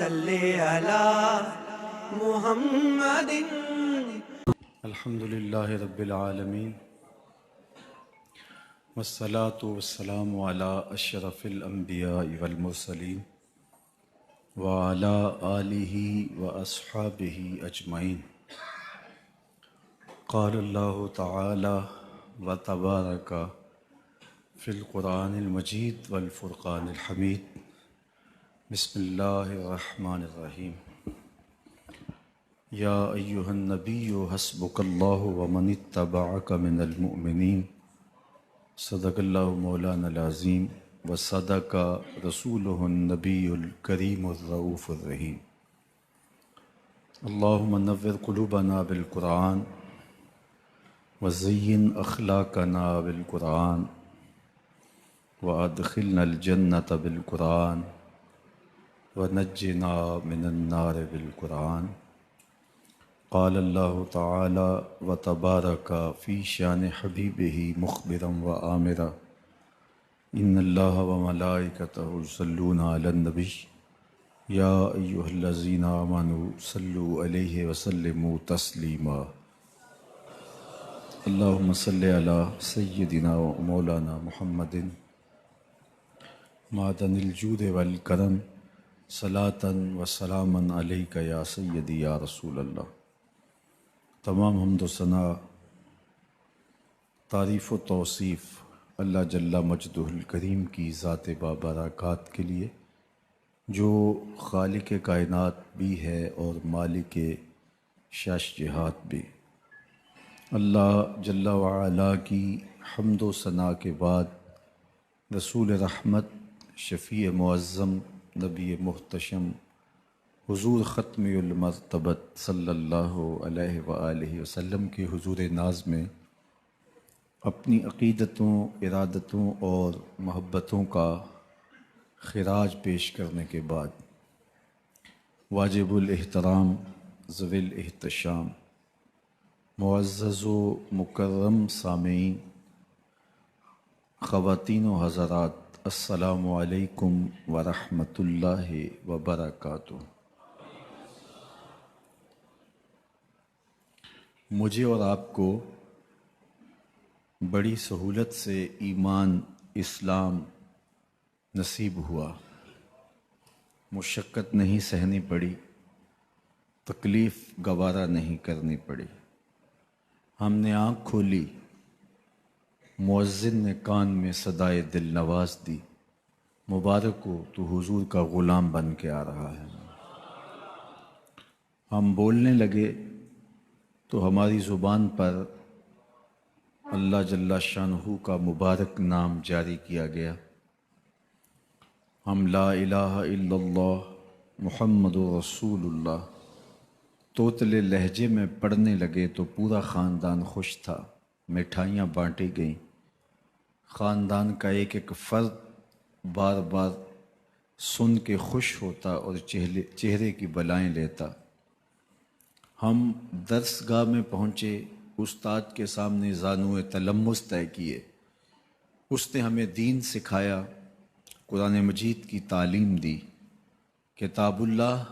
صلی علی محمد۔ الحمد للہ رب العالمین والصلاة والسلام علی اشرف الانبیاء والمرسلین وعلی آلہ واصحابہ اجمعین۔ قال اللہ تعالی وتبارک فی القرآن المجید والفرقان الحمید۔ بسم اللہ الرحمن الرحیم۔ یا ایہا النبی حسبک اللہ ومن اتبعک من المؤمنین۔ صدق اللہ مولانا العظیم وصدق رسولہ النبی الکریم الرؤوف الرحیم۔ اللہم نور قلوبنا بالقرآن وزین اخلاقنا بالقرآن وادخلنا الجنة بالقرآن ونجنا من النار بالقرآن۔ قال اللہ تعالی وتبارک فی شان حبیبہ مخبرا وآمرا ان اللہ وملائکتہ یصلون علی النبی یا ایہا الذین آمنوا صلوا علیہ وسلموا تسلیما۔ اللہم صلی علی سیدنا و مولانا محمد معدن الجود والکرم صلاۃ و سلاما علیک یا سیدی یا رسول اللہ۔ تمام حمد و ثنا، تعریف و توصیف اللہ جل مجدہ الکریم کی ذات بابرکات کے لیے، جو خالق کائنات بھی ہے اور مالک شش جہات بھی۔ اللہ جل وعلا کی حمد و ثنا کے بعد رسول رحمت، شفیع معظم، نبی محتشم حضور ختم المرتبت صلی اللہ علیہ وآلہ وسلم کے حضور ناز میں اپنی عقیدتوں، ارادتوں اور محبتوں کا خراج پیش کرنے کے بعد واجب الاحترام، ذوی الاحتشام، معزز و مکرم سامعین، خواتین و حضرات، السلام علیکم ورحمۃ اللہ وبرکاتہ۔ مجھے اور آپ کو بڑی سہولت سے ایمان اسلام نصیب ہوا، مشقت نہیں سہنی پڑی، تکلیف گوارا نہیں کرنی پڑی۔ ہم نے آنکھ کھولی، مؤذن نے کان میں صدائے دل نواز دی، مبارک ہو تو حضور کا غلام بن کے آ رہا ہے۔ ہم بولنے لگے تو ہماری زبان پر اللہ جل شانہ کا مبارک نام جاری کیا گیا۔ ہم لا الہ الا اللہ محمد رسول اللہ توتلے لہجے میں پڑھنے لگے تو پورا خاندان خوش تھا، مٹھائیاں بانٹی گئیں، خاندان کا ایک ایک فرد بار بار سن کے خوش ہوتا اور چہرے کی بلائیں لیتا۔ ہم درس گاہ میں پہنچے، استاد کے سامنے زانو تلمس طے کیے، اس نے ہمیں دین سکھایا، قرآن مجید کی تعلیم دی، کتاب اللہ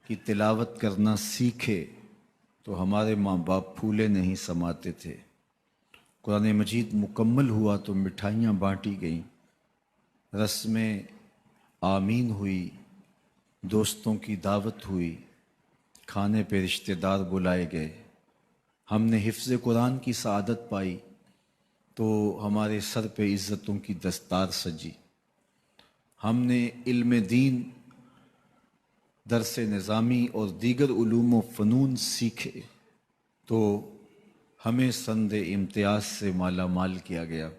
کی تلاوت کرنا سیکھے تو ہمارے ماں باپ پھولے نہیں سماتے تھے۔ قرآن مجید مکمل ہوا تو مٹھائیاں بانٹی گئیں، رسمیں آمین ہوئی، دوستوں کی دعوت ہوئی، کھانے پہ رشتہ دار بلائے گئے۔ ہم نے حفظ قرآن کی سعادت پائی تو ہمارے سر پہ عزتوں کی دستار سجی۔ ہم نے علم دین، درس نظامی اور دیگر علوم و فنون سیکھے تو ہمیں سند امتیاز سے مالا مال کیا گیا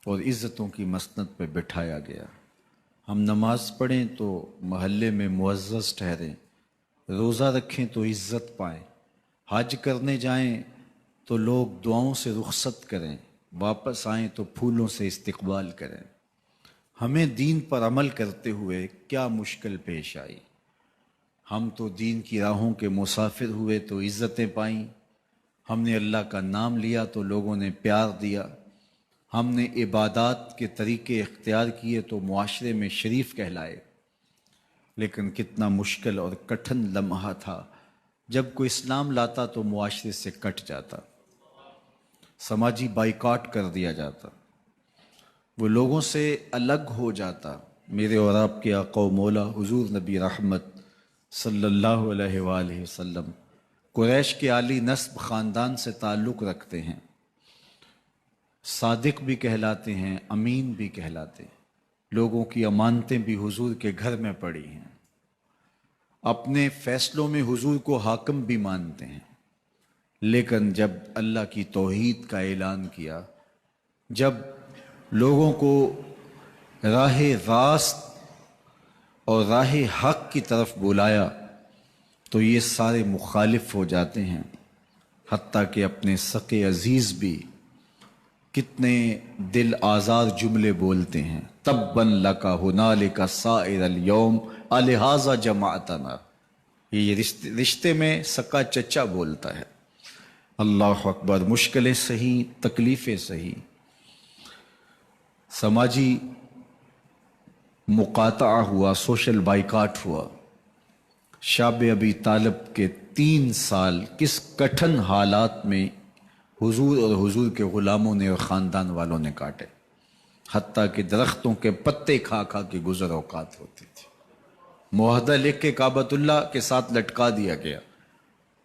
اور عزتوں کی مسند پہ بٹھایا گیا۔ ہم نماز پڑھیں تو محلے میں معزز ٹھہریں، روزہ رکھیں تو عزت پائیں، حج کرنے جائیں تو لوگ دعاؤں سے رخصت کریں، واپس آئیں تو پھولوں سے استقبال کریں۔ ہمیں دین پر عمل کرتے ہوئے کیا مشکل پیش آئی؟ ہم تو دین کی راہوں کے مسافر ہوئے تو عزتیں پائیں، ہم نے اللہ کا نام لیا تو لوگوں نے پیار دیا، ہم نے عبادات کے طریقے اختیار کیے تو معاشرے میں شریف کہلائے، لیکن کتنا مشکل اور کٹھن لمحہ تھا جب کوئی اسلام لاتا تو معاشرے سے کٹ جاتا، سماجی بائیکاٹ کر دیا جاتا، وہ لوگوں سے الگ ہو جاتا۔ میرے اور آپ کے آقا و مولا حضور نبی رحمت صلی اللہ علیہ وآلہ وسلم قریش کے عالی نسب خاندان سے تعلق رکھتے ہیں، صادق بھی کہلاتے ہیں، امین بھی کہلاتے ہیں، لوگوں کی امانتیں بھی حضور کے گھر میں پڑی ہیں، اپنے فیصلوں میں حضور کو حاکم بھی مانتے ہیں۔ لیکن جب اللہ کی توحید کا اعلان کیا، جب لوگوں کو راہ راست اور راہ حق کی طرف بلایا تو یہ سارے مخالف ہو جاتے ہیں، حتیٰ کہ اپنے سقے عزیز بھی کتنے دل آزار جملے بولتے ہیں، تباً لک ہنالک سائر الیوم الہٰذا جمعتنا۔ یہ رشتے میں سکا چچا بولتا ہے۔ اللہ اکبر، مشکلیں سہی، تکلیفیں سہی، سماجی مقاطعہ ہوا، سوشل بائیکاٹ ہوا۔ شاب ابی طالب کے 3 سال کس کٹھن حالات میں حضور اور حضور کے غلاموں نے اور خاندان والوں نے کاٹے، حتیٰ کہ درختوں کے پتے کھا کھا کے گزر اوقات ہوتی تھی۔ معاہدہ لکھ کے کعبۃ اللہ کے ساتھ لٹکا دیا گیا،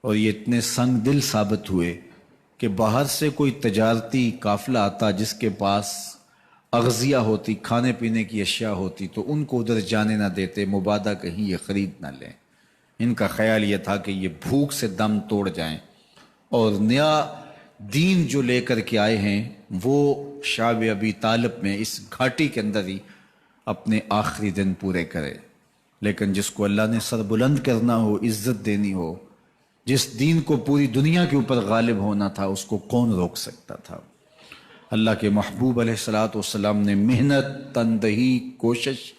اور یہ اتنے سنگ دل ثابت ہوئے کہ باہر سے کوئی تجارتی قافلہ آتا جس کے پاس اغذیہ ہوتی، کھانے پینے کی اشیاء ہوتی، تو ان کو ادھر جانے نہ دیتے، مبادا کہیں یہ خرید نہ لیں۔ ان کا خیال یہ تھا کہ یہ بھوک سے دم توڑ جائیں، اور نیا دین جو لے کر کے آئے ہیں وہ شعب ابی طالب میں اس گھاٹی کے اندر ہی اپنے آخری دن پورے کرے۔ لیکن جس کو اللہ نے سر بلند کرنا ہو، عزت دینی ہو، جس دین کو پوری دنیا کے اوپر غالب ہونا تھا، اس کو کون روک سکتا تھا؟ اللہ کے محبوب علیہ الصلوۃ والسلام نے محنت، تندہی، کوشش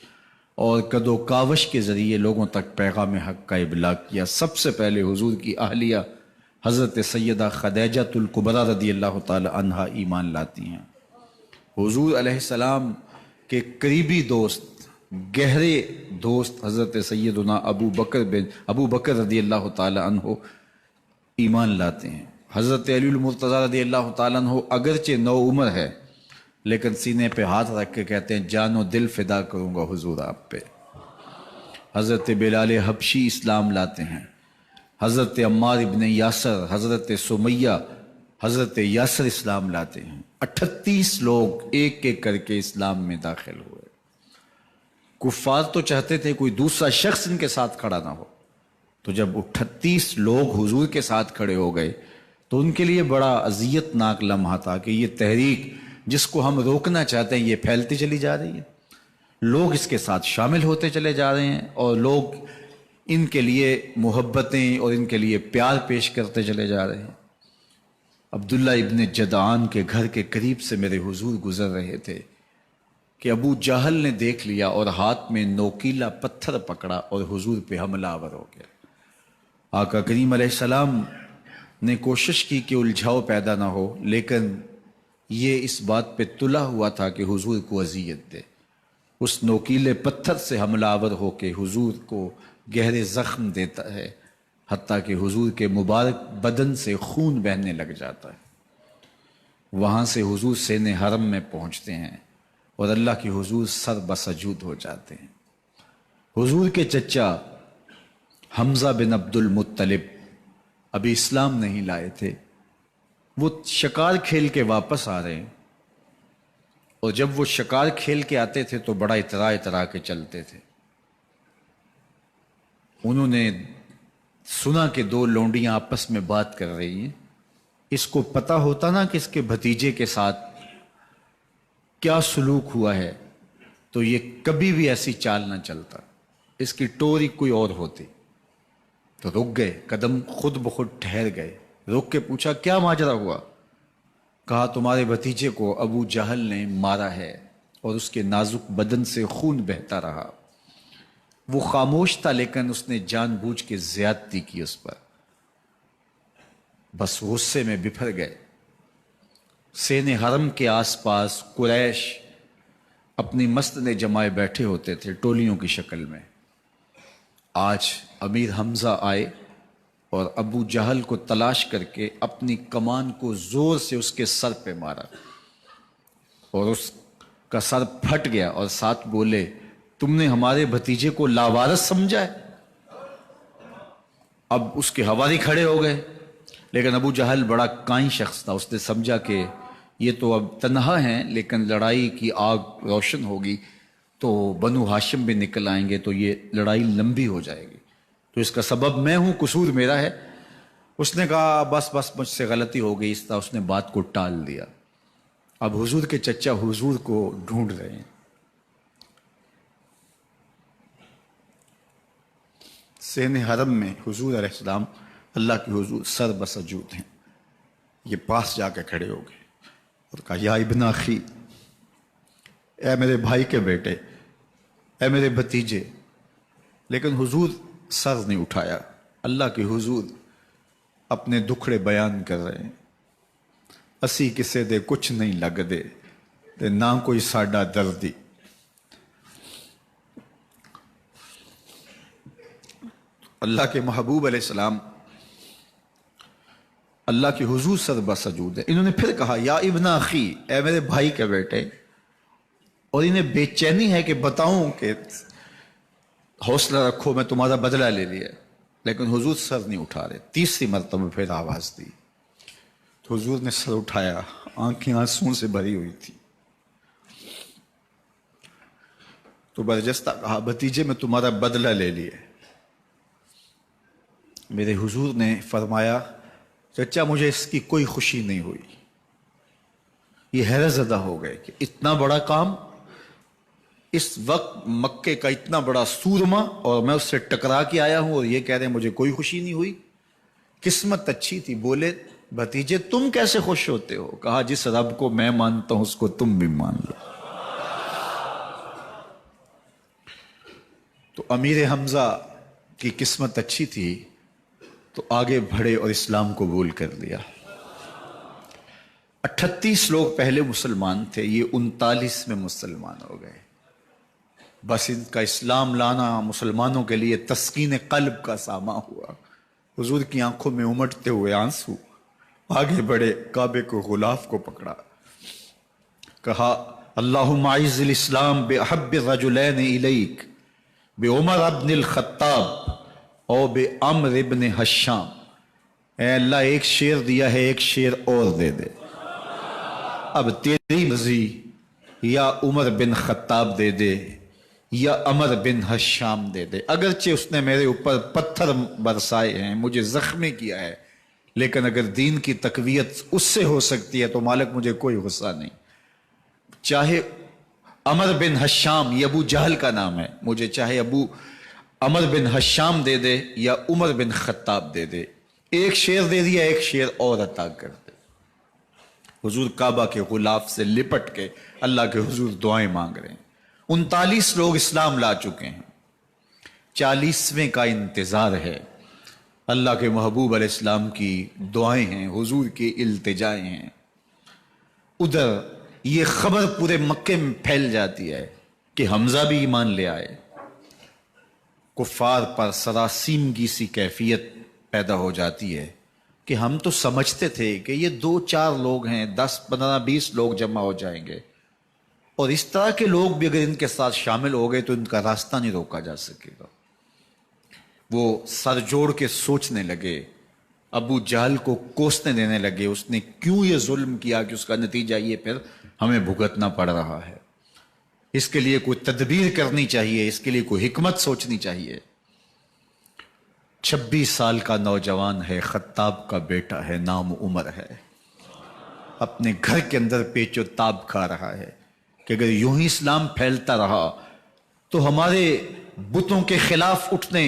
اور کد و کاوش کے ذریعے لوگوں تک پیغام حق کا ابلاغ کیا۔ سب سے پہلے حضور کی اہلیہ حضرت سیدہ خدیجہ الکبریٰ رضی اللہ تعالی عنہا ایمان لاتی ہیں۔ حضور علیہ السلام کے قریبی دوست، گہرے دوست حضرت سیدنا ابو بکر رضی اللہ تعالی عنہ ایمان لاتے ہیں۔ حضرت علی المرتضیٰ رضی اللہ تعالیٰ عنہ اگرچہ نو عمر ہے، لیکن سینے پہ ہاتھ رکھ کے کہتے ہیں جان و دل فدا کروں گا حضور آپ پہ۔ حضرت بلال حبشی اسلام لاتے ہیں، حضرت عمار ابن یاسر، حضرت سمیہ، حضرت یاسر اسلام لاتے ہیں۔ 38 لوگ ایک ایک کر کے اسلام میں داخل ہوئے۔ کفار تو چاہتے تھے کوئی دوسرا شخص ان کے ساتھ کھڑا نہ ہو، تو جب 38 لوگ حضور کے ساتھ کھڑے ہو گئے تو ان کے لیے بڑا اذیت ناک لمحہ تھا کہ یہ تحریک جس کو ہم روکنا چاہتے ہیں یہ پھیلتی چلی جا رہی ہے، لوگ اس کے ساتھ شامل ہوتے چلے جا رہے ہیں، اور لوگ ان کے لیے محبتیں اور ان کے لیے پیار پیش کرتے چلے جا رہے ہیں۔ عبداللہ ابن جدعان کے گھر کے قریب سے میرے حضور گزر رہے تھے کہ ابو جہل نے دیکھ لیا اور ہاتھ میں نوکیلا پتھر پکڑا اور حضور پہ حملہ آور ہو گیا۔ آقا کریم علیہ السلام نے کوشش کی کہ الجھاؤ پیدا نہ ہو، لیکن یہ اس بات پہ تلا ہوا تھا کہ حضور کو اذیت دے۔ اس نوکیلے پتھر سے حملہ آور ہو کے حضور کو گہرے زخم دیتا ہے، حتیٰ کہ حضور کے مبارک بدن سے خون بہنے لگ جاتا ہے۔ وہاں سے حضور سین حرم میں پہنچتے ہیں اور اللہ کے حضور سر بسجود ہو جاتے ہیں۔ حضور کے چچا حمزہ بن عبد المطلب ابھی اسلام نہیں لائے تھے، وہ شکار کھیل کے واپس آ رہے ہیں، اور جب وہ شکار کھیل کے آتے تھے تو بڑا اترا کے چلتے تھے۔ انہوں نے سنا کہ 2 لونڈیاں آپس میں بات کر رہی ہیں۔ اس کو پتہ ہوتا نا کہ اس کے بھتیجے کے ساتھ کیا سلوک ہوا ہے، تو یہ کبھی بھی ایسی چال نہ چلتا، اس کی ٹوری کوئی اور ہوتی۔ تو رک گئے، قدم خود بخود ٹھہر گئے، رک کے پوچھا کیا ماجرا ہوا؟ کہا تمہارے بھتیجے کو ابو جہل نے مارا ہے اور اس کے نازک بدن سے خون بہتا رہا۔ وہ خاموش تھا لیکن اس نے جان بوجھ کے زیادتی کی اس پر، بس غصے میں بپھر گئے۔ سین حرم کے آس پاس قریش اپنی مسجد جمائے بیٹھے ہوتے تھے ٹولیوں کی شکل میں۔ آج امیر حمزہ آئے اور ابو جہل کو تلاش کر کے اپنی کمان کو زور سے اس کے سر پہ مارا اور اس کا سر پھٹ گیا، اور ساتھ بولے تم نے ہمارے بھتیجے کو لاوارث سمجھا ہے؟ اب اس کے حواری کھڑے ہو گئے، لیکن ابو جہل بڑا کائن شخص تھا، اس نے سمجھا کہ یہ تو اب تنہا ہیں، لیکن لڑائی کی آگ روشن ہوگی تو بنو ہاشم بھی نکل آئیں گے تو یہ لڑائی لمبی ہو جائے گی، تو اس کا سبب میں ہوں، قصور میرا ہے۔ اس نے کہا بس مجھ سے غلطی ہو گئی، اس طرح اس نے بات کو ٹال دیا۔ اب حضور کے چچا حضور کو ڈھونڈ رہے ہیں، سین حرم میں حضور علیہ السلام اللہ کے حضور سر بسجود ہیں، یہ پاس جا کے کھڑے ہو گئے اور کہا یا ابن اخی، اے میرے بھائی کے بیٹے، اے میرے بھتیجے، لیکن حضور سر نہیں اٹھایا۔ اللہ کے حضور اپنے دکھڑے بیان کر رہے ہیں، اسی کسے دے کچھ نہیں لگ دے تے نہ کوئی ساڈا دردی۔ اللہ کے محبوب علیہ السلام اللہ کے حضور سر بسجود ہے۔ انہوں نے پھر کہا یا ابن اخی، اے میرے بھائی کے بیٹے، اور انہیں بے چینی ہے کہ بتاؤں کہ حوصلہ رکھو میں تمہارا بدلہ لے لیا، لیکن حضور سر نہیں اٹھا رہے۔ تیسری مرتبہ پھر آواز دی تو حضور نے سر اٹھایا، آنکھیں آنسوں سے بھری ہوئی تھی، تو برجستہ کہا بھتیجے میں تمہارا بدلہ لے لیا۔ میرے حضور نے فرمایا چچا مجھے اس کی کوئی خوشی نہیں ہوئی۔ یہ حیرت زدہ ہو گئے کہ اتنا بڑا کام، اس وقت مکے کا اتنا بڑا سورما، اور میں اس سے ٹکرا کے آیا ہوں اور یہ کہہ رہے ہیں مجھے کوئی خوشی نہیں ہوئی۔ قسمت اچھی تھی۔ بولے بھتیجے تم کیسے خوش ہوتے ہو؟ کہا جس رب کو میں مانتا ہوں اس کو تم بھی مان لو۔ تو امیر حمزہ کی قسمت اچھی تھی تو آگے بڑھے اور اسلام قبول کر لیا۔ 38 لوگ پہلے مسلمان تھے، یہ 39 میں مسلمان ہو گئے۔ بس ان کا اسلام لانا مسلمانوں کے لیے تسکین قلب کا ساما ہوا۔ حضور کی آنکھوں میں امٹتے ہوئے آنسو، آگے بڑھے، کعبے کو غلاف کو پکڑا، کہا اللہم اعز الاسلام باحب الرجلین الیک بعمر ابن الخطاب اور بعمر ابن حشام۔ اے اللہ ایک شیر دیا ہے، ایک شیر اور دے دے، اب تیری مرضی، یا عمر بن خطاب دے دے یا عمر بن حشام دے دے۔ اگرچہ اس نے میرے اوپر پتھر برسائے ہیں، مجھے زخمی کیا ہے، لیکن اگر دین کی تقویت اس سے ہو سکتی ہے تو مالک مجھے کوئی غصہ نہیں۔ چاہے عمر بن حشام، یہ ابو جہل کا نام ہے، مجھے چاہے ابو عمر بن حشام دے دے یا عمر بن خطاب دے دے، ایک شیر دے دیا، ایک شیر اور عطا کر دے۔ حضور کعبہ کے غلاف سے لپٹ کے اللہ کے حضور دعائیں مانگ رہے ہیں۔ 39 لوگ اسلام لا چکے ہیں، 40ویں کا انتظار ہے۔ اللہ کے محبوب علیہ السلام کی دعائیں ہیں، حضور کی التجائیں ہیں۔ ادھر یہ خبر پورے مکے میں پھیل جاتی ہے کہ حمزہ بھی ایمان لے آئے۔ کفار پر سراسیمگی سی کیفیت پیدا ہو جاتی ہے کہ ہم تو سمجھتے تھے کہ یہ 2-4 لوگ ہیں، 10-15-20 لوگ جمع ہو جائیں گے، اور اس طرح کے لوگ بھی اگر ان کے ساتھ شامل ہو گئے تو ان کا راستہ نہیں روکا جا سکے گا۔ وہ سر جوڑ کے سوچنے لگے، ابو جہل کو کوسنے دینے لگے، اس نے کیوں یہ ظلم کیا کہ اس کا نتیجہ یہ پھر ہمیں بھگتنا پڑ رہا ہے۔ اس کے لیے کوئی تدبیر کرنی چاہیے، اس کے لیے کوئی حکمت سوچنی چاہیے۔ 26 سال کا نوجوان ہے، خطاب کا بیٹا ہے، نام عمر ہے، اپنے گھر کے اندر پیچ و تاب کھا رہا ہے کہ اگر یوں ہی اسلام پھیلتا رہا تو ہمارے بتوں کے خلاف اٹھنے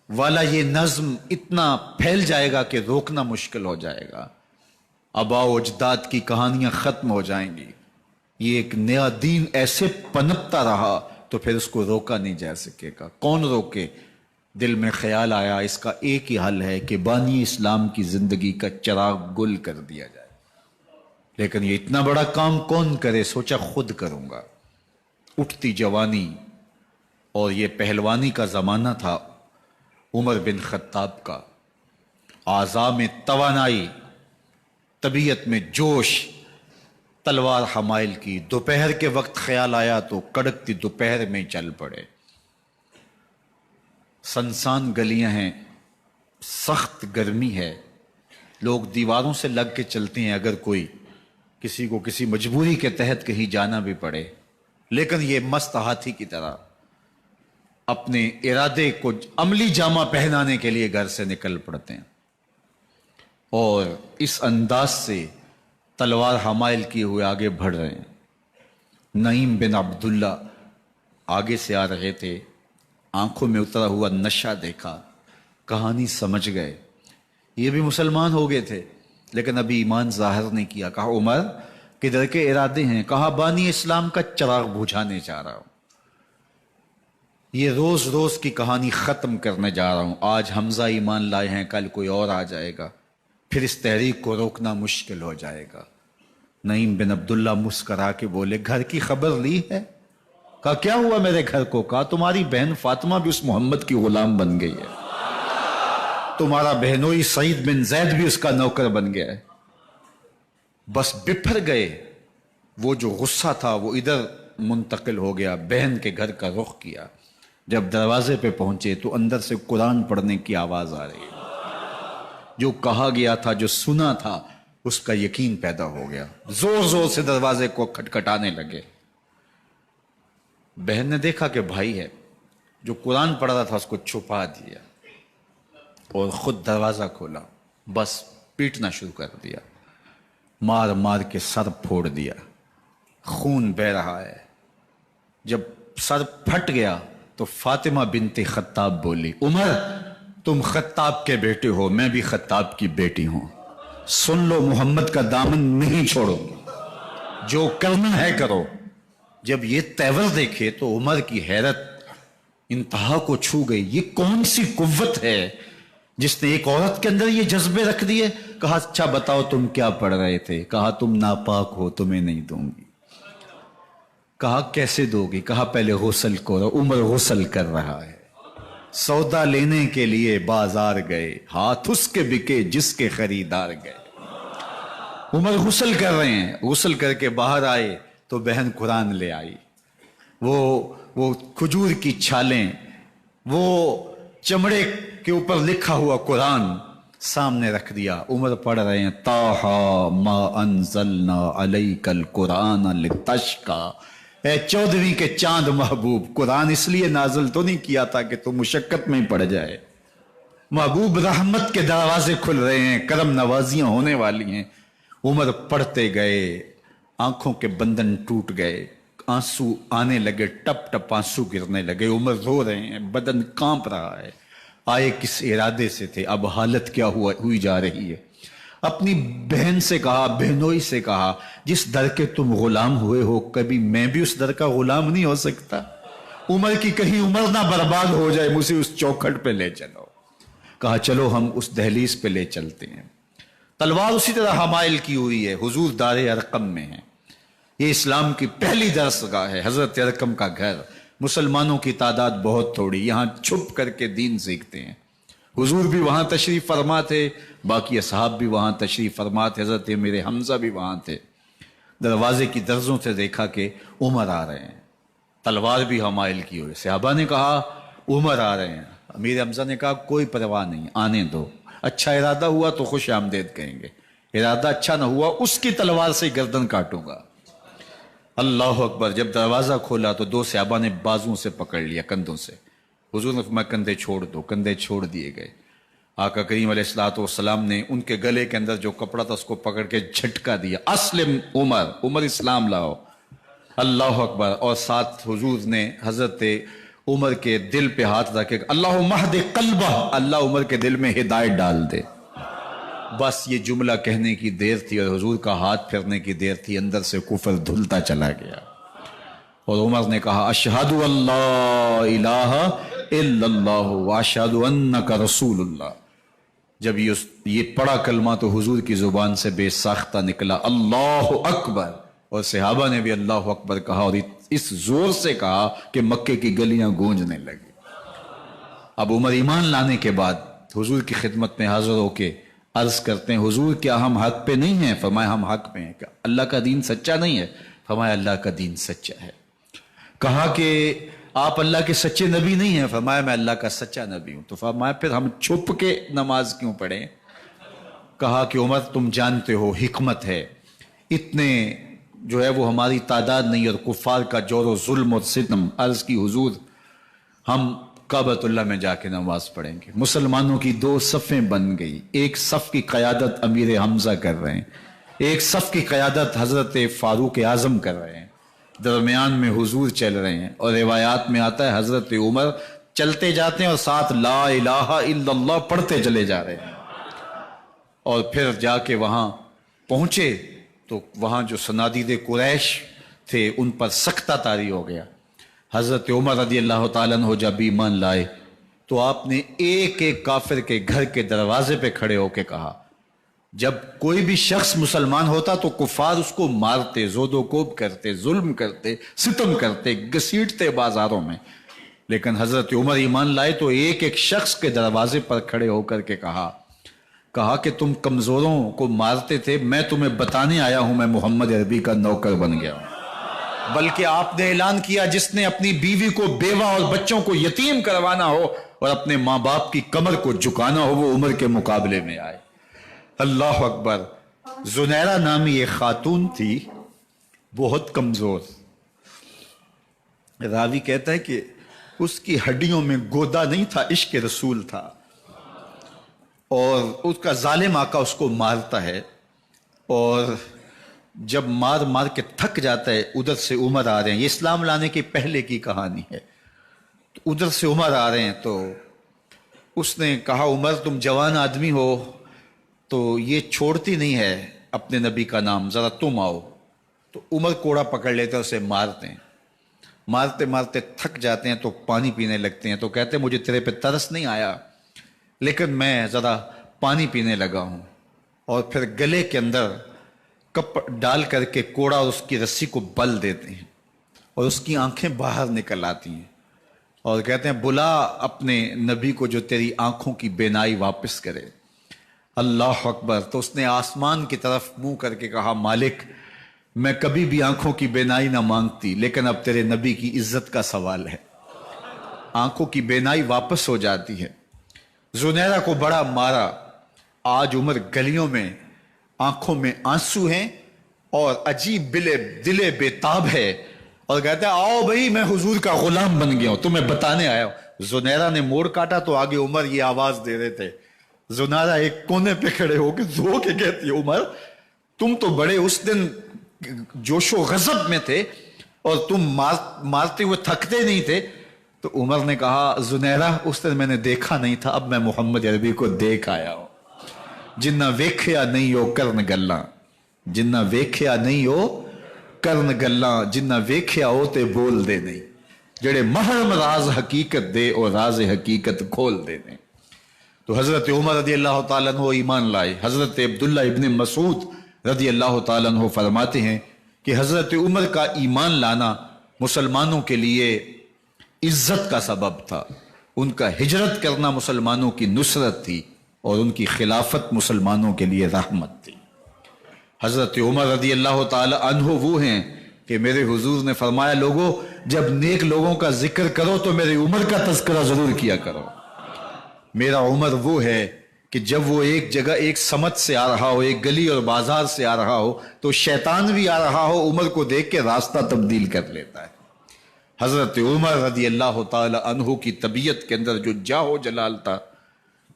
والا یہ نظم اتنا پھیل جائے گا کہ روکنا مشکل ہو جائے گا، آباء و اجداد کی کہانیاں ختم ہو جائیں گی، یہ ایک نیا دین ایسے پنپتا رہا تو پھر اس کو روکا نہیں جا سکے گا۔ کون روکے؟ دل میں خیال آیا اس کا ایک ہی حل ہے کہ بانی اسلام کی زندگی کا چراغ گل کر دیا جائے، لیکن یہ اتنا بڑا کام کون کرے؟ سوچا خود کروں گا۔ اٹھتی جوانی اور یہ پہلوانی کا زمانہ تھا، عمر بن خطاب کا اعضاء میں توانائی، طبیعت میں جوش، تلوار حمائل کی۔ دوپہر کے وقت خیال آیا تو کڑکتی دوپہر میں چل پڑے۔ سنسان گلیاں ہیں، سخت گرمی ہے، لوگ دیواروں سے لگ کے چلتے ہیں اگر کوئی کسی کو کسی مجبوری کے تحت کہیں جانا بھی پڑے، لیکن یہ مست ہاتھی کی طرح اپنے ارادے کو عملی جامہ پہنانے کے لیے گھر سے نکل پڑتے ہیں، اور اس انداز سے تلوار حمائل کیے ہوئے آگے بڑھ رہے ہیں۔ نعیم بن عبداللہ آگے سے آ رہے تھے، آنکھوں میں اترا ہوا نشہ دیکھا، کہانی سمجھ گئے۔ یہ بھی مسلمان ہو گئے تھے لیکن ابھی ایمان ظاہر نہیں کیا۔ کہا عمر کدھر کے ارادے ہیں؟ کہا بانی اسلام کا چراغ بجھانے جا رہا ہوں، یہ روز روز کی کہانی ختم کرنے جا رہا ہوں۔ آج حمزہ ایمان لائے ہیں، کل کوئی اور آ جائے گا، پھر اس تحریک کو روکنا مشکل ہو جائے گا۔ نعیم بن عبداللہ مسکرا کے بولے گھر کی خبر لی ہے؟ کہا کیا ہوا میرے گھر کو؟ کہا تمہاری بہن فاطمہ بھی اس محمد کی غلام بن گئی ہے، تمہارا بہنوئی سعید بن زید بھی اس کا نوکر بن گیا ہے۔ بس بپھر گئے، وہ جو غصہ تھا وہ ادھر منتقل ہو گیا، بہن کے گھر کا رخ کیا۔ جب دروازے پہ پہنچے تو اندر سے قرآن پڑھنے کی آواز آ رہی ہے۔ جو کہا گیا تھا، جو سنا تھا، اس کا یقین پیدا ہو گیا۔ زور زور سے دروازے کو کھٹکھٹانے لگے۔ بہن نے دیکھا کہ بھائی ہے، جو قرآن پڑھ رہا تھا اس کو چھپا دیا اور خود دروازہ کھولا، بس پیٹنا شروع کر دیا، مار مار کے سر پھوڑ دیا، خون بہہ رہا ہے۔ جب سر پھٹ گیا تو فاطمہ بنت خطاب بولی عمر تم خطاب کے بیٹے ہو، میں بھی خطاب کی بیٹی ہوں، سن لو محمد کا دامن نہیں چھوڑو گی، جو کرنا ہے کرو۔ جب یہ تیور دیکھے تو عمر کی حیرت انتہا کو چھو گئی۔ یہ کون سی قوت ہے جس نے ایک عورت کے اندر یہ جذبے رکھ دیے؟ کہا اچھا بتاؤ تم کیا پڑھ رہے تھے؟ کہا تم ناپاک ہو، تمہیں نہیں دوں گی۔ کہا کیسے دو گی؟ کہا پہلے غسل کرو۔ عمر غسل کر رہا ہے، سودا لینے کے لیے بازار گئے، ہاتھ اس کے بکے جس کے خریدار گئے۔ عمر غسل کر رہے ہیں، غسل کر کے باہر آئے تو بہن قرآن لے آئی۔ وہ کھجور کی چھالیں، وہ چمڑے کے اوپر لکھا ہوا قرآن سامنے رکھ دیا۔ عمر پڑھ رہے ہیں طٰہٰ ما انزلنا علیک القرآن لتشقیٰ، اے 14ویں کے چاند محبوب، قرآن اس لیے نازل تو نہیں کیا تھا کہ تو مشقت میں پڑ جائے۔ محبوب رحمت کے دروازے کھل رہے ہیں، کرم نوازیاں ہونے والی ہیں۔ عمر پڑھتے گئے، آنکھوں کے بندن ٹوٹ گئے، آنسو آنے لگے، ٹپ ٹپ آنسو گرنے لگے۔ عمر رو رہے ہیں، بدن کانپ رہا ہے۔ آئے کس ارادے سے تھے، اب حالت کیا ہوئی جا رہی ہے۔ اپنی بہن سے کہا، بہنوئی سے کہا جس در کے تم غلام ہوئے ہو کبھی میں بھی اس در کا غلام نہیں ہو سکتا؟ عمر کی کہیں عمر نہ برباد ہو جائے، مجھے اس چوکھٹ پہ لے چلو۔ کہا چلو ہم اس دہلیز پہ لے چلتے ہیں۔ تلوار اسی طرح حمائل کی ہوئی ہے، حضور دار ارقم میں ہے۔ یہ اسلام کی پہلی درس گاہ ہے، حضرت ارقم کا گھر۔ مسلمانوں کی تعداد بہت تھوڑی، یہاں چھپ کر کے دین سیکھتے ہیں۔ حضور بھی وہاں تشریف فرما تھے، باقی اصحاب بھی وہاں تشریف فرما تھے، حضرت میرے حمزہ بھی وہاں تھے۔ دروازے کی درزوں سے دیکھا کہ عمر آ رہے ہیں، تلوار بھی حمائل کی ہوئی۔ صحابہ نے کہا عمر آ رہے ہیں، امیر حمزہ نے کہا کوئی پرواہ نہیں، آنے دو، اچھا ارادہ ہوا تو خوش آمدید کہیں گے، ارادہ اچھا نہ ہوا اس کی تلوار سے گردن کاٹوں گا۔ اللہ اکبر۔ جب دروازہ کھولا تو دو صحابہ نے بازوں سے پکڑ لیا، کندھوں سے۔ حضور نے فرمایا کندھے چھوڑ دو، کندھے چھوڑ دیے گئے۔ آقا کریم علیہ الصلوۃ والسلام نے ان کے گلے کے اندر جو کپڑا تھا اس کو پکڑ کے جھٹکا دیا، اسلم عمر، عمر اسلام لاؤ۔ اللہ اکبر۔ اور ساتھ حضور نے حضرت عمر کے دل پہ ہاتھ رکھے، اللہم اہد قلبہ، اللہ عمر کے دل میں ہدایت ڈال دے۔ بس یہ جملہ کہنے کی دیر تھی اور حضور کا ہاتھ پھرنے کی دیر تھی، اندر سے کفر دھلتا چلا گیا۔ اور عمر نے کہا اشہد ان لا الہ الا اللہ واشہد انک رسول اللہ۔ جب یہ پڑا کلمہ تو حضور کی زبان سے بے ساختہ نکلا اللہ اکبر، اور صحابہ نے بھی اللہ اکبر کہا، اور اس زور سے کہا کہ مکے کی گلیاں گونجنے لگی۔ اب عمر ایمان لانے کے بعد حضور کی خدمت میں حاضر ہو کے عرض کرتے ہیں حضور کیا ہم حق پہ نہیں ہیں؟ فرمایا ہم حق پہ ہیں۔ کہ اللہ کا دین سچا نہیں ہے؟ فرمایا اللہ کا دین سچا ہے۔ کہا کہ آپ اللہ کے سچے نبی نہیں ہیں؟ فرمایا میں اللہ کا سچا نبی ہوں۔ تو فرمایا پھر ہم چھپ کے نماز کیوں پڑھیں؟ کہا کہ عمر تم جانتے ہو حکمت ہے، اتنے جو ہے وہ ہماری تعداد نہیں، اور کفار کا جور و ظلم اور ستم۔ عرض کی حضور ہم کعبۃ اللہ میں جا کے نماز پڑھیں گے۔ مسلمانوں کی دو صفیں بن گئی، ایک صف کی قیادت امیر حمزہ کر رہے ہیں، ایک صف کی قیادت حضرت فاروق اعظم کر رہے ہیں، درمیان میں حضور چل رہے ہیں، اور روایات میں آتا ہے حضرت عمر چلتے جاتے ہیں اور ساتھ لا الہ الا اللہ پڑھتے چلے جا رہے ہیں۔ اور پھر جا کے وہاں پہنچے تو وہاں جو صنادید قریش تھے ان پر سختہ طاری ہو گیا۔ حضرت عمر رضی اللہ تعالیٰ عنہ جب ایمان لائے تو آپ نے ایک ایک کافر کے گھر کے دروازے پہ کھڑے ہو کے کہا، جب کوئی بھی شخص مسلمان ہوتا تو کفار اس کو مارتے، زود و کوب کرتے، ظلم کرتے، ستم کرتے، گھسیٹتے بازاروں میں، لیکن حضرت عمر ایمان لائے تو ایک ایک شخص کے دروازے پر کھڑے ہو کر کے کہا کہ تم کمزوروں کو مارتے تھے، میں تمہیں بتانے آیا ہوں میں محمد عربی کا نوکر بن گیا ہوں۔ بلکہ آپ نے اعلان کیا جس نے اپنی بیوی کو، بیوہ اور بچوں کو یتیم کروانا ہو اور اپنے ماں باپ کی کمر کو جھکانا ہو وہ عمر کے مقابلے میں آئے۔ اللہ اکبر۔ زنیرہ نامی ایک خاتون تھی، بہت کمزور، راوی کہتا ہے کہ اس کی ہڈیوں میں گودا نہیں تھا، عشق رسول تھا، اور اس کا ظالم آقا اس کو مارتا ہے، اور جب مار مار کے تھک جاتا ہے، ادھر سے عمر آ رہے ہیں، یہ اسلام لانے کے پہلے کی کہانی ہے، تو ادھر سے عمر آ رہے ہیں، تو اس نے کہا عمر تم جوان آدمی ہو تو یہ چھوڑتی نہیں ہے اپنے نبی کا نام، ذرا تم آؤ۔ تو عمر کوڑا پکڑ لیتے ہیں، اسے مارتے ہیں، مارتے مارتے تھک جاتے ہیں تو پانی پینے لگتے ہیں، تو کہتے ہیں مجھے تیرے پہ ترس نہیں آیا لیکن میں ذرا پانی پینے لگا ہوں، اور پھر گلے کے اندر کپ ڈال کر کے کوڑا اور اس کی رسی کو بل دیتے ہیں، اور اس کی آنکھیں باہر نکل آتی ہیں، اور کہتے ہیں بلا اپنے نبی کو جو تیری آنکھوں کی بینائی واپس کرے۔ اللہ اکبر۔ تو اس نے آسمان کی طرف منہ کر کے کہا مالک میں کبھی بھی آنکھوں کی بینائی نہ مانگتی، لیکن اب تیرے نبی کی عزت کا سوال ہے۔ آنکھوں کی بینائی واپس ہو جاتی ہے۔ زنیرہ کو بڑا مارا۔ آج عمر گلیوں میں آنکھوں میں آنسو ہیں اور عجیب دل بے تاب ہے، اور کہتے ہیں آؤ بھئی میں حضور کا غلام بن گیا ہوں، تمہیں بتانے آیا ہوں۔ زنیرہ نے موڑ کاٹا تو آگے عمر یہ آواز دے رہے تھے۔ زنیرہ ایک کونے پہ کھڑے ہو کے رو کے کہتی ہے عمر تم تو بڑے اس دن جوش و غضب میں تھے اور تم مارتے ہوئے تھکتے نہیں تھے۔ تو عمر نے کہا زنیرہ اس دن میں نے دیکھا نہیں تھا، اب میں محمد عربی کو دیکھ آیا ہوں۔ جنہ ویکھیا نہیں ہو کرن گلاں، جنہ ویکھیا نہیں ہو کرن گلاں، جنہ ویکھیا ہو تے بول دے نہیں، جڑے محرم راز حقیقت دے اور راز حقیقت کھول دے نہیں۔ تو حضرت عمر رضی اللہ تعالیٰ عنہ ایمان لائے۔ حضرت عبداللہ ابن مسعود رضی اللہ تعالیٰ عنہ فرماتے ہیں کہ حضرت عمر کا ایمان لانا مسلمانوں کے لیے عزت کا سبب تھا، ان کا ہجرت کرنا مسلمانوں کی نصرت تھی، اور ان کی خلافت مسلمانوں کے لیے رحمت تھی۔ حضرت عمر رضی اللہ تعالی عنہ وہ ہیں کہ میرے حضور نے فرمایا لوگوں جب نیک لوگوں کا ذکر کرو تو میرے عمر کا تذکرہ ضرور کیا کرو۔ میرا عمر وہ ہے کہ جب وہ ایک جگہ ایک سمت سے آ رہا ہو، ایک گلی اور بازار سے آ رہا ہو تو شیطان بھی آ رہا ہو، عمر کو دیکھ کے راستہ تبدیل کر لیتا ہے۔ حضرت عمر رضی اللہ تعالی عنہ کی طبیعت کے اندر جو جاہ و جلال تھا،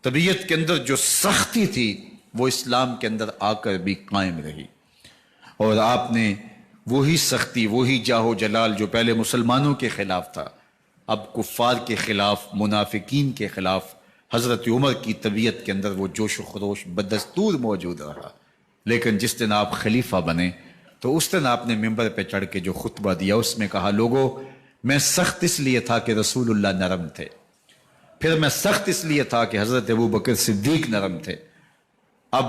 طبیعت کے اندر جو سختی تھی، وہ اسلام کے اندر آ کر بھی قائم رہی، اور آپ نے وہی سختی، وہی جاہ و جلال جو پہلے مسلمانوں کے خلاف تھا، اب کفار کے خلاف، منافقین کے خلاف حضرت عمر کی طبیعت کے اندر وہ جوش و خروش بدستور موجود رہا۔ لیکن جس دن آپ خلیفہ بنے تو اس دن آپ نے ممبر پہ چڑھ کے جو خطبہ دیا اس میں کہا لوگوں میں سخت اس لیے تھا کہ رسول اللہ نرم تھے، پھر میں سخت اس لیے تھا کہ حضرت ابو بکر صدیق نرم تھے، اب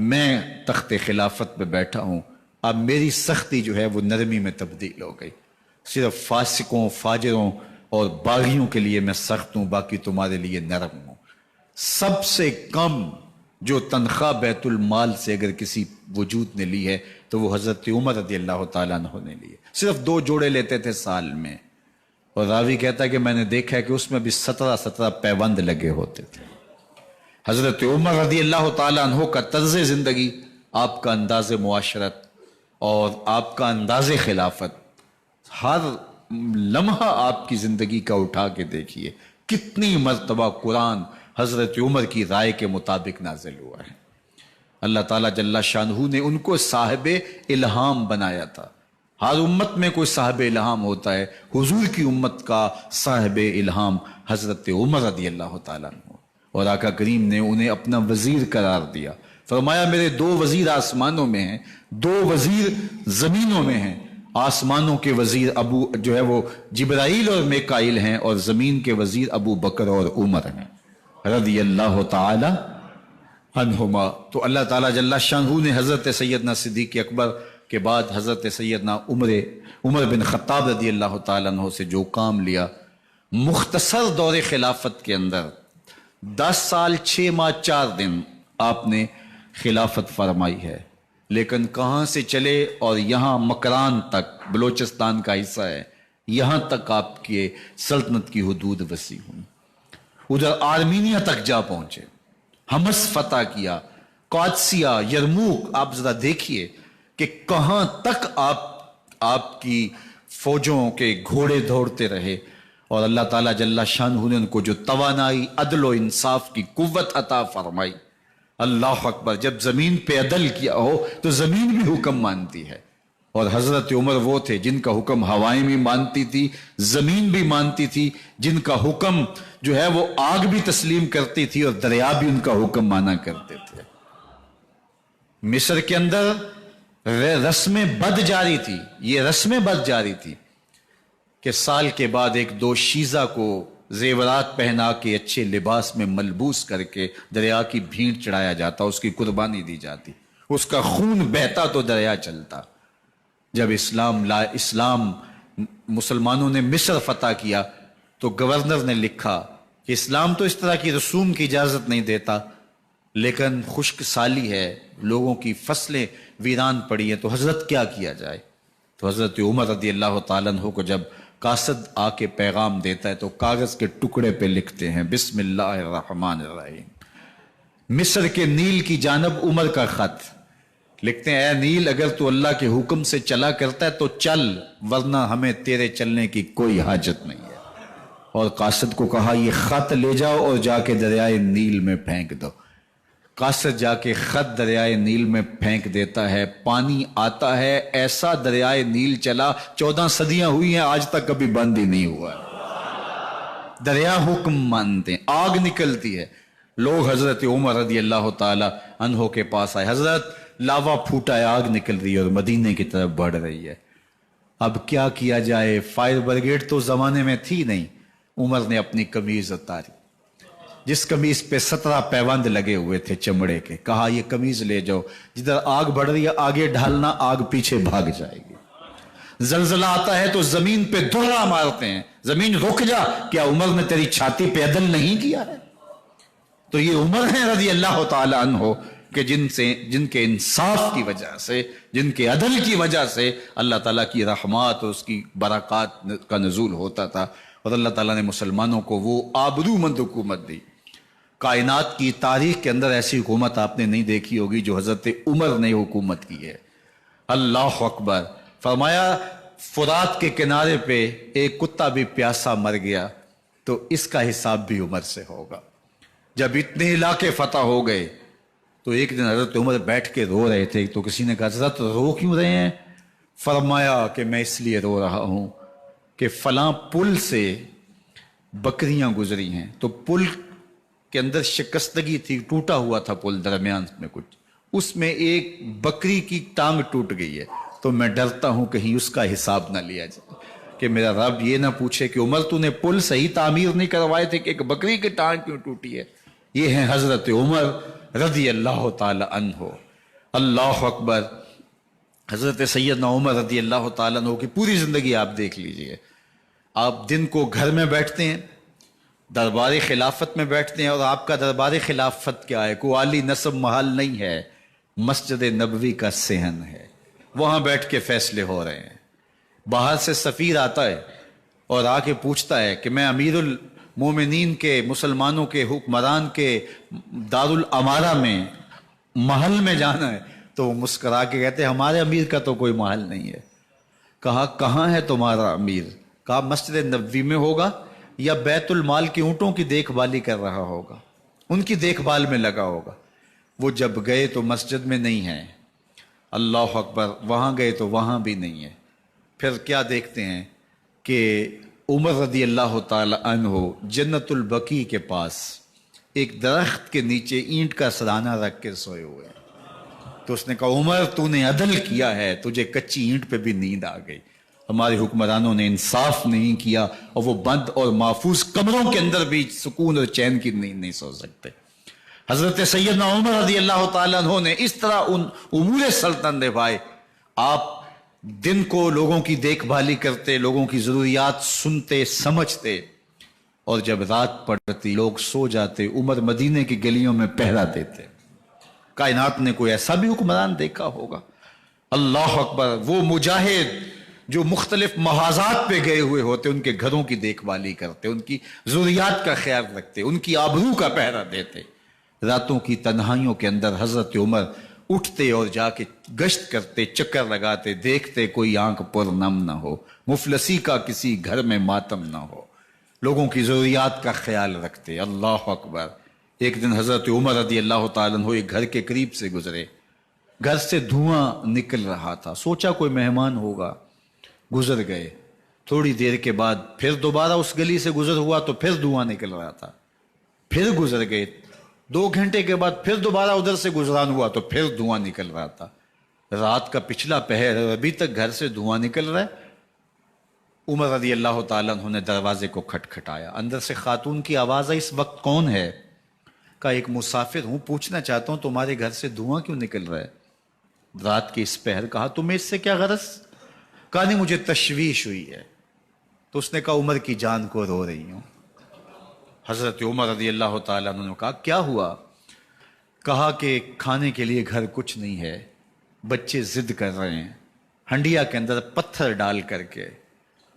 میں تخت خلافت پہ بیٹھا ہوں، اب میری سختی جو ہے وہ نرمی میں تبدیل ہو گئی، صرف فاسقوں، فاجروں اور باغیوں کے لیے میں سخت ہوں، باقی تمہارے لیے نرم ہوں۔ سب سے کم جو تنخواہ بیت المال سے اگر کسی وجود نے لی ہے تو وہ حضرت عمر رضی اللہ تعالیٰ عنہ نے لی ہے۔ صرف 2 جوڑے لیتے تھے سال میں، اور راوی کہتا ہے کہ میں نے دیکھا ہے کہ اس میں بھی 17 پیوند لگے ہوتے تھے۔ حضرت عمر رضی اللہ تعالیٰ عنہ کا طرز زندگی، آپ کا انداز معاشرت اور آپ کا انداز خلافت، ہر لمحہ آپ کی زندگی کا اٹھا کے دیکھیے، کتنی مرتبہ قرآن حضرت عمر کی رائے کے مطابق نازل ہوا ہے۔ اللہ تعالیٰ جل شانہ نے ان کو صاحب الہام بنایا تھا۔ ہر امت میں کوئی صاحب الہام ہوتا ہے، حضور کی امت کا صاحب الہام حضرت عمر رضی اللہ تعالیٰ عنہ، اور آقا کریم نے انہیں اپنا وزیر قرار دیا۔ فرمایا میرے 2 وزیر آسمانوں میں ہیں، 2 وزیر زمینوں میں ہیں۔ آسمانوں کے وزیر جو ہے وہ جبرائیل اور میکائیل ہیں، اور زمین کے وزیر ابو بکر اور عمر ہیں رضی اللہ تعالی عنہما۔ تو اللہ تعالیٰ جل شانہ نے حضرت سیدنا صدیق اکبر کے بعد حضرت سیدنا عمر بن خطاب رضی اللہ تعالیٰ عنہ سے جو کام لیا، مختصر دور خلافت کے اندر 10 سال 6 ماہ 4 دن آپ نے خلافت فرمائی ہے، لیکن کہاں سے چلے اور یہاں مکران تک، بلوچستان کا حصہ ہے، یہاں تک آپ کے سلطنت کی حدود وسیع ہوئی۔ ادھر آرمینیا تک جا پہنچے، حمص فتح کیا، قادسیہ، یرموک۔ آپ ذرا دیکھیے کہ کہاں تک آپ کی فوجوں کے گھوڑے دوڑتے رہے، اور اللہ تعالیٰ جل شانہ نے ان کو جو توانائی، عدل و انصاف کی قوت عطا فرمائی۔ اللہ اکبر! جب زمین پہ عدل کیا ہو تو زمین بھی حکم مانتی ہے، اور حضرت عمر وہ تھے جن کا حکم ہوائیں بھی مانتی تھی، زمین بھی مانتی تھی، جن کا حکم جو ہے وہ آگ بھی تسلیم کرتی تھی اور دریا بھی ان کا حکم مانا کرتے تھے۔ مصر کے اندر رسم بد جاری تھی، یہ رسم بد جاری تھی کہ سال کے بعد 1-2 شیزہ کو زیورات پہنا کے اچھے لباس میں ملبوس کر کے دریا کی بھینٹ چڑھایا جاتا، اس کی قربانی دی جاتی، اس کا خون بہتا تو دریا چلتا۔ جب اسلام مسلمانوں نے مصر فتح کیا تو گورنر نے لکھا کہ اسلام تو اس طرح کی رسوم کی اجازت نہیں دیتا، لیکن خشک سالی ہے، لوگوں کی فصلیں ویران پڑی ہیں، تو حضرت کیا کیا جائے؟ تو حضرت عمر رضی اللہ تعالیٰ عنہ کو جب قاصد آ کے پیغام دیتا ہے تو کاغذ کے ٹکڑے پہ لکھتے ہیں بسم اللہ الرحمن الرحیم، مصر کے نیل کی جانب عمر کا خط، لکھتے ہیں اے نیل اگر تو اللہ کے حکم سے چلا کرتا ہے تو چل، ورنہ ہمیں تیرے چلنے کی کوئی حاجت نہیں ہے۔ اور قاصد کو کہا یہ خط لے جاؤ اور جا کے دریائے نیل میں پھینک دو۔ قاصد جا کے خط دریائے نیل میں پھینک دیتا ہے، پانی آتا ہے، ایسا دریائے نیل چلا 14 صدیاں ہوئی ہیں آج تک کبھی بند ہی نہیں ہوا۔ دریا حکم مانتے ہیں، آگ نکلتی ہے۔ لوگ حضرت عمر رضی اللہ تعالی عنہ کے پاس آئے، حضرت لاوا پھوٹا ہے، آگ نکل رہی ہے اور مدینے کی طرف بڑھ رہی ہے، اب کیا کیا جائے؟ فائر بریگیڈ تو زمانے میں تھی نہیں۔ عمر نے اپنی قمیض اتاری، جس قمیض پہ 17 پیوند لگے ہوئے تھے چمڑے کے، کہا یہ قمیض لے جاؤ، جدھر آگ بڑھ رہی ہے آگے ڈھالنا، آگ پیچھے بھاگ جائے گی۔ زلزلہ آتا ہے تو زمین پہ دہرا مارتے ہیں، زمین رک جا، کیا عمر نے تیری چھاتی پہ عدل نہیں کیا ہے؟ تو یہ عمر ہیں رضی اللہ تعالی عنہ کہ جن کے انصاف کی وجہ سے، جن کے عدل کی وجہ سے اللہ تعالیٰ کی رحمات اور اس کی برکات کا نزول ہوتا تھا، اور اللہ تعالیٰ نے مسلمانوں کو وہ آبرومند حکومت دی۔ کائنات کی تاریخ کے اندر ایسی حکومت آپ نے نہیں دیکھی ہوگی جو حضرت عمر نے حکومت کی ہے۔ اللہ اکبر! فرمایا فرات کے کنارے پہ ایک کتا بھی پیاسا مر گیا تو اس کا حساب بھی عمر سے ہوگا۔ جب اتنے علاقے فتح ہو گئے تو ایک دن حضرت عمر بیٹھ کے رو رہے تھے، تو کسی نے کہا حضرت رو کیوں رہے ہیں؟ فرمایا کہ میں اس لیے رو رہا ہوں کہ فلاں پل سے بکریاں گزری ہیں، تو پل کے اندر شکستگی تھی، ٹوٹا ہوا تھا پل درمیان میں کچھ، اس میں ایک بکری کی ٹانگ ٹوٹ گئی ہے، تو میں ڈرتا ہوں کہیں اس کا حساب نہ لیا جائے، کہ میرا رب یہ نہ پوچھے کہ عمر تو نے پل صحیح تعمیر نہیں کروائے تھے کہ ایک بکری کی ٹانگ کیوں ٹوٹی ہے۔ یہ ہیں حضرت عمر رضی اللہ تعالی عنہ۔ اللہ اکبر! حضرت سیدنا عمر رضی اللہ تعالیٰ عنہ کی پوری زندگی آپ دیکھ لیجئے، آپ دن کو گھر میں بیٹھتے ہیں، دربار خلافت میں بیٹھتے ہیں، اور آپ کا دربار خلافت کیا ہے؟ کوئی عالی نصب محل نہیں ہے، مسجد نبوی کا صحن ہے، وہاں بیٹھ کے فیصلے ہو رہے ہیں۔ باہر سے سفیر آتا ہے اور آ کے پوچھتا ہے کہ میں امیر المومنین کے، مسلمانوں کے حکمران کے دارالامارہ میں محل میں جانا ہے، تو وہ مسکرا کے کہتے ہیں ہمارے امیر کا تو کوئی محل نہیں ہے۔ کہا کہاں ہے تمہارا امیر؟ کہا مسجد نبوی میں ہوگا یا بیت المال کی اونٹوں کی دیکھ بھالی کر رہا ہوگا، ان کی دیکھ بھال میں لگا ہوگا۔ وہ جب گئے تو مسجد میں نہیں ہے، اللہ اکبر، وہاں گئے تو وہاں بھی نہیں ہے۔ پھر کیا دیکھتے ہیں کہ عمر رضی اللہ تعالی عنہ جنت البقیع کے پاس ایک درخت کے نیچے اینٹ کا سرانہ رکھ کے سوئے ہوئے ہیں۔ تو اس نے کہا عمر تو نے عدل کیا ہے، تجھے کچی اینٹ پہ بھی نیند آ گئی۔ ہمارے حکمرانوں نے انصاف نہیں کیا، اور وہ بند اور محفوظ کمروں کے اندر بھی سکون اور چین کی نیند نہیں سو سکتے۔ حضرت سیدنا عمر رضی اللہ تعالیٰ عنہ نے اس طرح ان امور سلطنت نبھائے۔ آپ دن کو لوگوں کی دیکھ بھالی کرتے، لوگوں کی ضروریات سنتے سمجھتے، اور جب رات پڑتی لوگ سو جاتے، عمر مدینے کی گلیوں میں پہرا دیتے۔ کائنات نے کوئی ایسا بھی حکمران دیکھا ہوگا؟ اللہ اکبر، وہ مجاہد جو مختلف محاذات پہ گئے ہوئے ہوتے، ان کے گھروں کی دیکھ بھالی کرتے، ان کی ضروریات کا خیال رکھتے، ان کی آبرو کا پہرا دیتے۔ راتوں کی تنہائیوں کے اندر حضرت عمر اٹھتے اور جا کے گشت کرتے، چکر لگاتے، دیکھتے کوئی آنکھ پر نم نہ ہو، مفلسی کا کسی گھر میں ماتم نہ ہو، لوگوں کی ضروریات کا خیال رکھتے۔ اللہ اکبر۔ ایک دن حضرت عمر رضی اللہ تعالیٰ عنہ ایک گھر کے قریب سے گزرے، گھر سے دھواں نکل رہا تھا، سوچا کوئی مہمان ہوگا، گزر گئے۔ تھوڑی دیر کے بعد پھر دوبارہ اس گلی سے گزر ہوا تو پھر دھواں نکل رہا تھا، پھر گزر گئے۔ 2 گھنٹے کے بعد پھر دوبارہ ادھر سے گزران ہوا تو پھر دھواں نکل رہا تھا۔ رات کا پچھلا پہر ہے، ابھی تک گھر سے دھواں نکل رہا ہے۔ عمر رضی اللہ تعالیٰ عنہ نے دروازے کو کھٹکھٹایا، اندر سے خاتون کی آواز ہے، اس وقت کون ہے؟ کہا ایک مسافر ہوں، پوچھنا چاہتا ہوں تمہارے گھر سے دھواں کیوں نکل رہا ہے رات کے اس پہر؟ کہا تمہیں اس سے کیا غرض؟ کہا نہیں مجھے تشویش ہوئی ہے۔ تو اس نے کہا عمر کی جان کو رو رہی ہوں۔ حضرت عمر رضی اللہ تعالیٰ عنہ نے کہا کیا ہوا؟ کہا کہ کھانے کے لیے گھر کچھ نہیں ہے، بچے ضد کر رہے ہیں، ہنڈیا کے اندر پتھر ڈال کر کے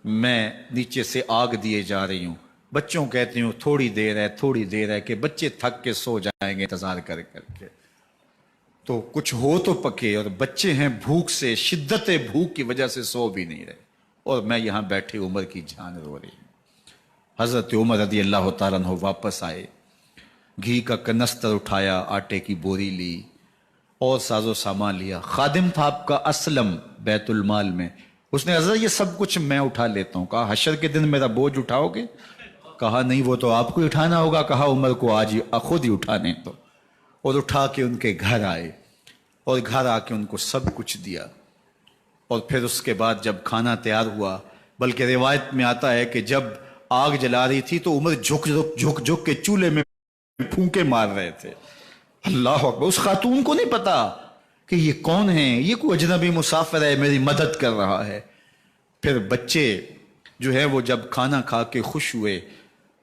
میں نیچے سے آگ دیے جا رہی ہوں، بچوں کہتی ہوں تھوڑی دیر ہے تھوڑی دیر ہے، کہ بچے تھک کے سو جائیں گے انتظار کر کر کے، تو کچھ ہو تو پکے، اور بچے ہیں بھوک سے، شدت بھوک کی وجہ سے سو بھی نہیں رہے، اور میں یہاں بیٹھے عمر کی جان رو رہی ہوں۔ حضرت عمر رضی اللہ تعالیٰ عنہ واپس آئے، گھی کا کنستر اٹھایا، آٹے کی بوری لی اور ساز و سامان لیا۔ خادم تھا آپ کا اسلم بیت المال میں، اس نے حضرت یہ سب کچھ میں اٹھا لیتا ہوں۔ کہا حشر کے دن میرا بوجھ اٹھاؤ گے؟ کہا نہیں وہ تو آپ کو اٹھانا ہوگا۔ کہا عمر کو آج خود ہی اٹھانے دو، اور اٹھا کے ان کے گھر آئے، اور گھر آ کے ان کو سب کچھ دیا۔ اور پھر اس کے بعد جب کھانا تیار ہوا، بلکہ روایت میں آتا ہے کہ جب آگ جلا رہی تھی تو عمر جھک کے چولہے میں پھونکے مار رہے تھے۔ اللہ اکبر، اس خاتون کو نہیں پتا کہ یہ کون ہے، یہ کوئی اجنبی مسافر ہے، میری مدد کر رہا ہے۔ پھر بچے جو ہے وہ جب کھانا کھا کے خوش ہوئے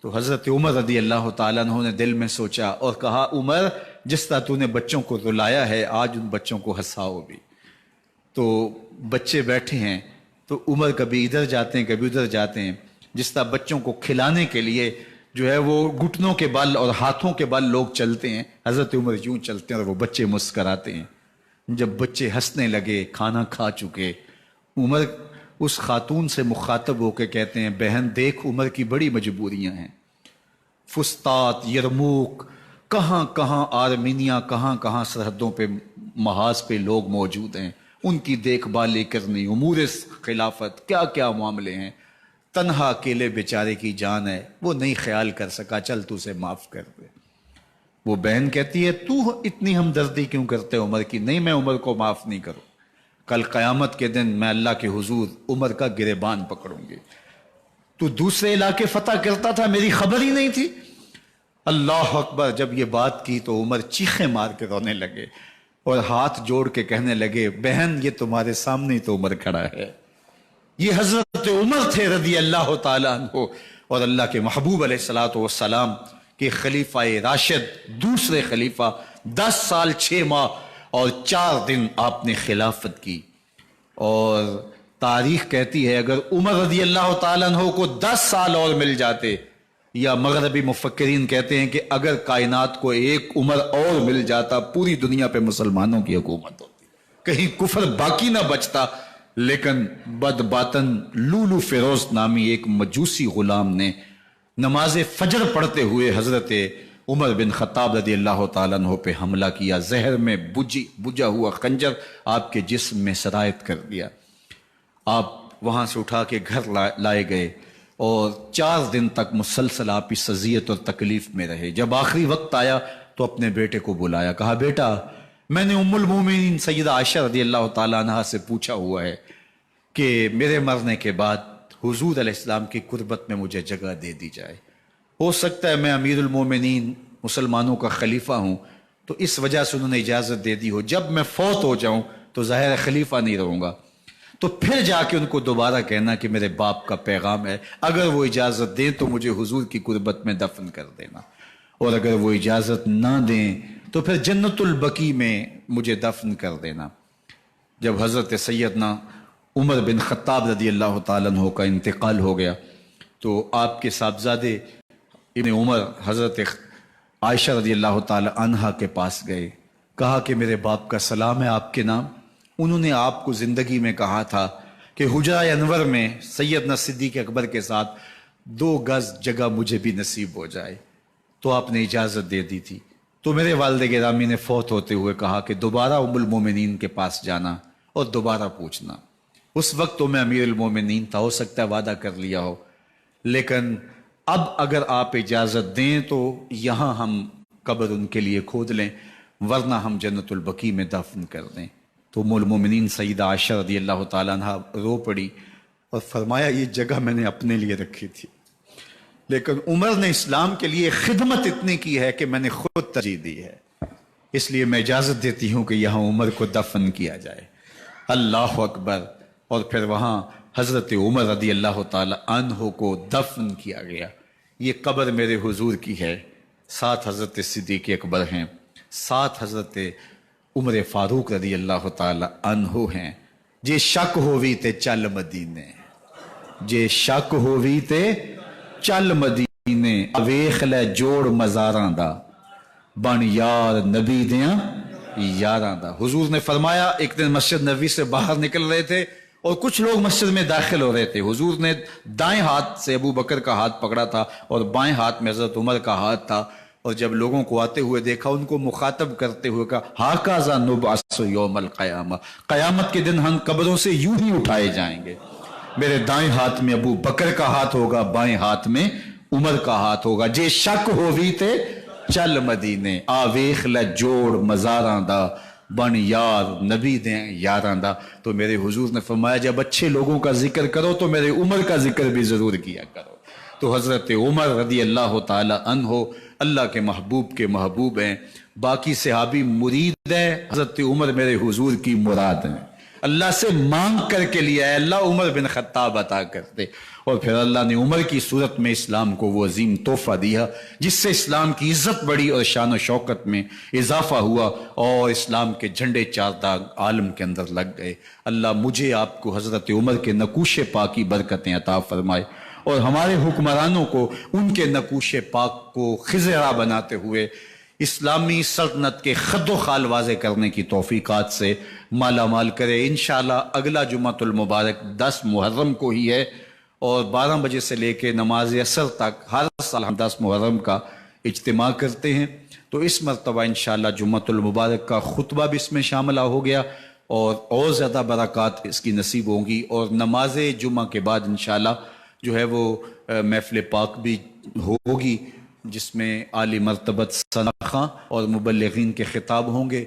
تو حضرت عمر رضی اللہ تعالیٰ عنہ نے دل میں سوچا اور کہا عمر جس طرح تو نے بچوں کو رلایا ہے آج ان بچوں کو ہنساؤ بھی۔ تو بچے بیٹھے ہیں تو عمر کبھی ادھر جاتے ہیں کبھی ادھر جاتے ہیں، جس طرح بچوں کو کھلانے کے لیے جو ہے وہ گھٹنوں کے بل اور ہاتھوں کے بل لوگ چلتے ہیں، حضرت عمر یوں چلتے ہیں اور وہ بچے مسکراتے ہیں۔ جب بچے ہنسنے لگے، کھانا کھا چکے، عمر اس خاتون سے مخاطب ہو کے کہتے ہیں بہن دیکھ عمر کی بڑی مجبوریاں ہیں، فسطاط، یرموک، کہاں کہاں آرمینیا، کہاں کہاں سرحدوں پہ محاذ پہ لوگ موجود ہیں، ان کی دیکھ بھال کرنی، امور خلافت، کیا کیا معاملے ہیں، تنہا اکیلے بیچارے کی جان ہے، وہ نہیں خیال کر سکا، چل تو اسے معاف کر دے۔ وہ بہن کہتی ہے تو اتنی ہمدردی کیوں کرتے عمر کی؟ نہیں میں عمر کو معاف نہیں کروں، کل قیامت کے دن میں اللہ کے حضور عمر کا گریبان پکڑوں گی۔ تو دوسرے علاقے فتح کرتا تھا، میری خبر ہی نہیں تھی۔ اللہ اکبر، جب یہ بات کی تو عمر چیخیں مار کے رونے لگے اور ہاتھ جوڑ کے کہنے لگے بہن یہ تمہارے سامنے ہی تو عمر کھڑا ہے، یہ حضرت عمر تھے رضی اللہ تعالیٰ عنہ، اور اللہ کے محبوب علیہ الصلوۃ والسلام کے خلیفہ راشد، دوسرے خلیفہ، 10 سال 6 ماہ اور 4 دن آپ نے خلافت کی۔ اور تاریخ کہتی ہے اگر عمر رضی اللہ تعالیٰ عنہ کو 10 سال اور مل جاتے، یا مغربی مفکرین کہتے ہیں کہ اگر کائنات کو ایک عمر اور مل جاتا، پوری دنیا پہ مسلمانوں کی حکومت ہوتی، کہیں کفر باقی نہ بچتا۔ لیکن بد باطن لولو فیروز نامی ایک مجوسی غلام نے نماز فجر پڑھتے ہوئے حضرت عمر بن خطاب رضی اللہ تعالیٰ عنہ پہ حملہ کیا، زہر میں بجھا ہوا خنجر آپ کے جسم میں سرایت کر دیا۔ آپ وہاں سے اٹھا کے گھر لائے گئے اور 4 دن تک مسلسل آپ اس اذیت اور تکلیف میں رہے۔ جب آخری وقت آیا تو اپنے بیٹے کو بلایا، کہا بیٹا میں نے ام المومنین سیدہ عائشہ رضی اللہ تعالیٰ عنہ سے پوچھا ہوا ہے کہ میرے مرنے کے بعد حضور علیہ السلام کی قربت میں مجھے جگہ دے دی جائے۔ ہو سکتا ہے میں امیر المومنین مسلمانوں کا خلیفہ ہوں تو اس وجہ سے انہوں نے اجازت دے دی ہو، جب میں فوت ہو جاؤں تو ظاہر خلیفہ نہیں رہوں گا، تو پھر جا کے ان کو دوبارہ کہنا کہ میرے باپ کا پیغام ہے، اگر وہ اجازت دیں تو مجھے حضور کی قربت میں دفن کر دینا، اور اگر وہ اجازت نہ دیں تو پھر جنت البقیع میں مجھے دفن کر دینا۔ جب حضرت سیدنا عمر بن خطاب رضی اللہ تعالیٰ عنہ کا انتقال ہو گیا تو آپ کے صاحبزادے ابن عمر حضرت عائشہ رضی اللہ تعالیٰ عنہا کے پاس گئے، کہا کہ میرے باپ کا سلام ہے آپ کے نام، انہوں نے آپ کو زندگی میں کہا تھا کہ حجرہ انور میں سیدنا صدیق اکبر کے ساتھ 2 گز جگہ مجھے بھی نصیب ہو جائے، تو آپ نے اجازت دے دی تھی۔ تو میرے والد گرامی نے فوت ہوتے ہوئے کہا کہ دوبارہ ام المومنین کے پاس جانا اور دوبارہ پوچھنا۔ اس وقت تو میں امیر المومنین تھا، ہو سکتا ہے وعدہ کر لیا ہو، لیکن اب اگر آپ اجازت دیں تو یہاں ہم قبر ان کے لیے کھود لیں، ورنہ ہم جنت البقیع میں دفن کر دیں۔ تو ام المومنین سیدہ عائشہ رضی اللہ تعالیٰ عنہ رو پڑی اور فرمایا یہ جگہ میں نے اپنے لیے رکھی تھی، لیکن عمر نے اسلام کے لیے خدمت اتنی کی ہے کہ میں نے خود ترجیح دی ہے، اس لیے میں اجازت دیتی ہوں کہ یہاں عمر کو دفن کیا جائے۔ اللہ اکبر! اور پھر وہاں حضرت عمر رضی اللہ تعالی عنہ کو دفن کیا گیا۔ یہ قبر میرے حضور کی ہے، 7 حضرت صدیق اکبر ہیں، 7 حضرت عمر فاروق رضی اللہ تعالی عنہ ہیں۔ جے شک ہووی تے چل مدینے، جے شک ہووی تے چل مدینے، ویخ لے جوڑ مزاراں دا، بن یار نبی دیاں یاراں دا۔ حضور نے فرمایا، ایک دن مسجد نبوی سے باہر نکل رہے تھے اور کچھ لوگ مسجد میں داخل ہو رہے تھے، حضور نے دائیں ہاتھ سے ابو بکر کا ہاتھ پکڑا تھا اور بائیں ہاتھ میں حضرت عمر کا ہاتھ تھا، اور جب لوگوں کو آتے ہوئے دیکھا ان کو مخاطب کرتے ہوئے کہا ہاکذا نبعث یوم القیامہ، قیامت کے دن ہم قبروں سے یوں ہی اٹھائے جائیں گے۔ میرے دائیں ہاتھ میں ابو بکر کا ہاتھ ہوگا، بائیں ہاتھ میں عمر کا ہاتھ ہوگا۔ جے شک ہووی تے چل مدینے، آ ویخ لے جوڑ مزاراں دا، بن یار نبی دیں یاراں دا۔ تو میرے حضور نے فرمایا جب اچھے لوگوں کا ذکر کرو تو میرے عمر کا ذکر بھی ضرور کیا کرو۔ تو حضرت عمر رضی اللہ تعالی عنہ اللہ کے محبوب کے محبوب ہیں، باقی صحابی مرید ہیں، حضرت عمر میرے حضور کی مراد ہیں۔ اللہ سے مانگ کر کے لیا ہے، اللہ عمر بن خطاب عطا کرتے، اور پھر اللہ نے عمر کی صورت میں اسلام کو وہ عظیم تحفہ دیا جس سے اسلام کی عزت بڑھی اور شان و شوکت میں اضافہ ہوا، اور اسلام کے جھنڈے 4 داغ عالم کے اندر لگ گئے۔ اللہ مجھے آپ کو حضرت عمر کے نقوش پاک کی برکتیں عطا فرمائے، اور ہمارے حکمرانوں کو ان کے نقوش پاک کو خضرا بناتے ہوئے اسلامی سلطنت کے خد و خال واضح کرنے کی توفیقات سے مالا مال کرے۔ انشاءاللہ اگلا جمعۃ المبارک 10 محرم کو ہی ہے، اور 12 بجے سے لے کے نماز عصر تک ہر سال ہم 10 محرم کا اجتماع کرتے ہیں، تو اس مرتبہ انشاءاللہ جمعۃ المبارک کا خطبہ بھی اس میں شامل ہو گیا، اور زیادہ برکات اس کی نصیب ہوں گی، اور نماز جمعہ کے بعد انشاءاللہ جو ہے وہ محفل پاک بھی ہوگی جس میں عالی مرتبت ثنا خاں اور مبلغین کے خطاب ہوں گے۔